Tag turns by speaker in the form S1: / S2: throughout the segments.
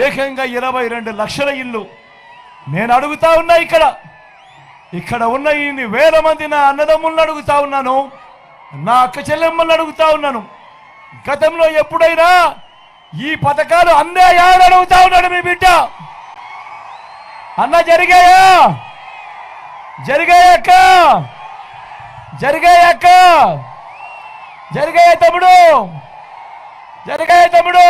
S1: ఏకంగా 22 లక్షల ఇల్లు. నేను అడుగుతా ఉన్నా, ఇక్కడ ఉన్న ఇన్ని వేల మంది నా అన్నదమ్ములను అడుగుతా ఉన్నాను, నా అక్క చెల్లెమ్మలను అడుగుతా ఉన్నాను, గతంలో ఎప్పుడైనా ఈ పథకాలు అందాయా అని అడుగుతా ఉన్నాడు మీ బిడ్డ. అన్న జరిగాయా? జరిగాయక్క? జరిగాయక్క? జరిగాయ తమ్ముడు? జరిగాయ తమ్ముడు?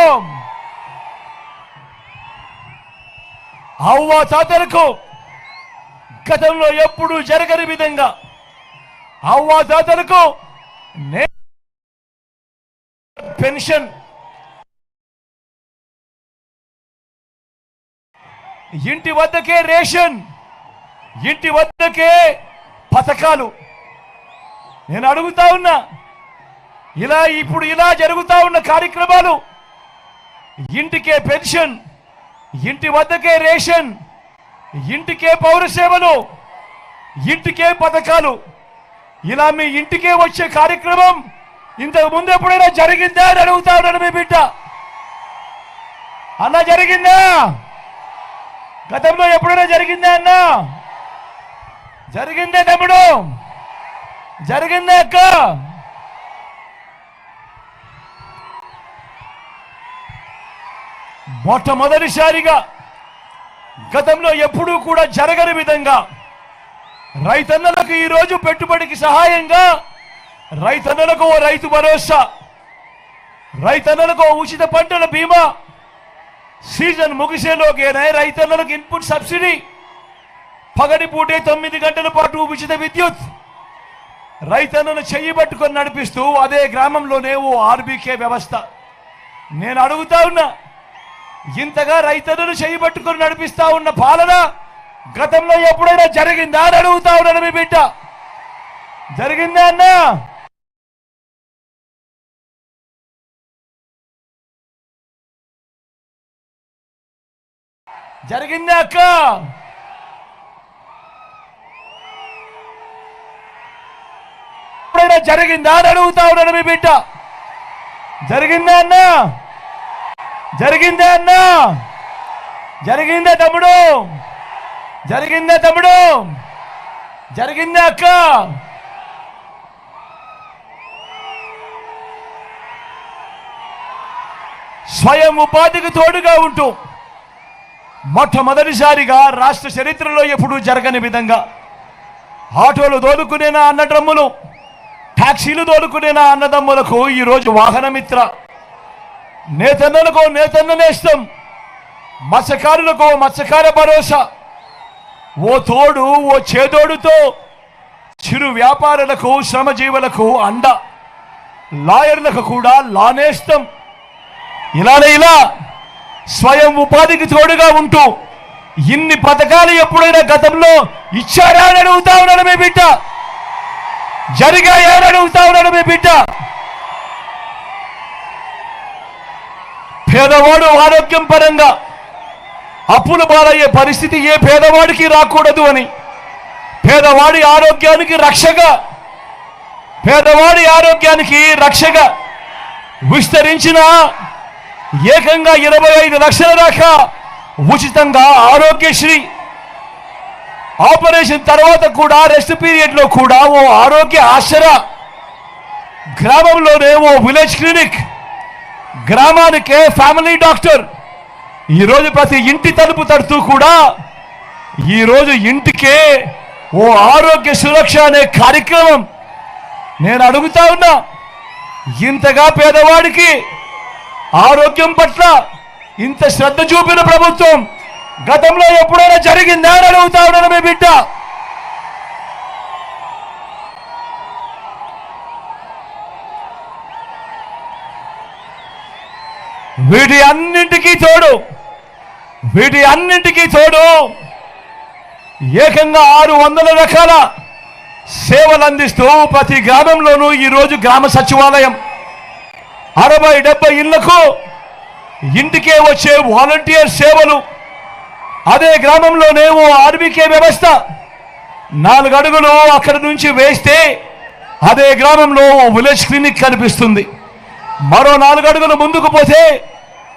S1: అవ్వ తాతలకు గతంలో ఎప్పుడు జరగని విధంగా అవ్వ తాతలకు పెన్షన్, ఇంటి వద్దకే రేషన్, ఇంటి వద్దకే పథకాలు. నేను అడుగుతా ఉన్నా, ఇప్పుడు ఇలా జరుగుతా ఉన్న కార్యక్రమాలు, ఇంటికే పెన్షన్, ఇంటి వద్దకే రేషన్, ఇంటికే పౌర సేవలు, ఇంటికే పథకాలు, ఇలా మీ ఇంటికే వచ్చే కార్యక్రమం ఇంతకు ముందు ఎప్పుడైనా జరిగిందా అని అడుగుతా ఉన్నాడు మీ బిడ్డ. అన్న జరిగిందా? గతంలో ఎప్పుడైనా జరిగిందా అన్న? జరిగిందే తమ్ముడు? జరిగిందే అక్క? మొట్టమొదటిసారిగా గతంలో ఎప్పుడూ కూడా జరగని విధంగా రైతన్నలకు ఈరోజు పెట్టుబడికి సహాయంగా రైతన్నలకు ఓ రైతు భరోసా, రైతన్నలకు ఉచిత పంటల బీమా, సీజన్ ముగిసేలోకేనే రైతన్నలకు ఇన్పుట్ సబ్సిడీ, పగటిపూటే 9 గంటల పాటు ఉచిత విద్యుత్, రైతన్నను చెయ్యి పట్టుకొని నడిపిస్తూ అదే గ్రామంలోనే ఓ ఆర్బీకే వ్యవస్థ. నేను అడుగుతా ఉన్నా, ఇంతగా రైతన్నను చెయ్యి పట్టుకొని నడిపిస్తా ఉన్న పాలన గతంలో ఎప్పుడైనా జరిగిందా అని అడుగుతా ఉన్నాడు మీ బిడ్డ. జరిగిందా అన్న? జరిగిందా అక్క? ఎప్పుడైనా జరిగిందా అని అడుగుతా ఉన్నాడు మీ బిడ్డ. జరిగిందా అన్న? జరిగిందా అన్న? జరిగిందా తమ్ముడు? జరిగిందా తమ్ముడు? జరిగిందా అక్క? స్వయం ఉపాధికి తోడుగా ఉంటూ మొట్టమొదటిసారిగా రాష్ట్ర చరిత్రలో ఎప్పుడూ జరగని విధంగా ఆటోలు దోలుకునే నా అన్నదమ్ములు, టాక్సీలు దోలుకునే నా అన్నదమ్ములకు ఈరోజు వాహనమిత్ర, నేతన్నలకు నేతన్న నేస్తం, మత్స్యకారులకు మత్స్యకార భరోసా, ఓ తోడు ఓ చేదోడుతో చిరు వ్యాపారులకు శ్రమజీవులకు అండ, లాయర్లకు కూడా లానేస్తం. ఇలా స్వయం ఉపాధికి తోడుగా ఉంటూ ఇన్ని పథకాలు ఎప్పుడైనా గతంలో ఇచ్చారా అని అడుగుతా ఉన్నాడు మీ బిడ్డ. జరిగాయా అని అడుగుతా ఉన్నాడు మీ బిడ్డ. పేదవాడు ఆరోగ్యం పరంగా అప్పుల పాలయ్యే పరిస్థితి ఏ పేదవాడికి రాకూడదు అని, పేదవాడి ఆరోగ్యానికి రక్షగా, పేదవాడి ఆరోగ్యానికి రక్షగా విస్తరించిన ఏకంగా 25 లక్షల దాకా ఉచితంగా ఆరోగ్యశ్రీ, ఆపరేషన్ తర్వాత కూడా రెస్ట్ పీరియడ్ లో కూడా ఓ ఆరోగ్య ఆసరా, గ్రామంలోనే ఓ విలేజ్ క్లినిక్, గ్రామానికే ఫ్యామిలీ డాక్టర్, ఈరోజు ప్రతి ఇంటి తలుపు తడుతూ కూడా ఈరోజు ఇంటికే ఓ ఆరోగ్య సురక్ష అనే కార్యక్రమం. నేను అడుగుతా ఉన్నా, ఇంతగా పేదవాడికి ఆరోగ్యం పట్ల ఇంత శ్రద్ధ చూపిన ప్రభుత్వం గతంలో ఎప్పుడైనా జరిగిందా అని అడుగుతా ఉన్నాను మీ బిడ్డ. వీటి అన్నింటికీ తోడు ఏకంగా 600 రకాల సేవలు అందిస్తూ ప్రతి గ్రామంలోనూ ఈరోజు గ్రామ సచివాలయం, 60-70 ఇళ్లకు ఇంటికే వచ్చే వాలంటీర్ సేవలు, అదే గ్రామంలోనే ఓ ఆర్బీకే వ్యవస్థ, 4 అడుగులు అక్కడి నుంచి వేస్తే అదే గ్రామంలో ఓ విలేజ్ క్లినిక్ కనిపిస్తుంది. మరో 4 అడుగులు ముందుకు పోతే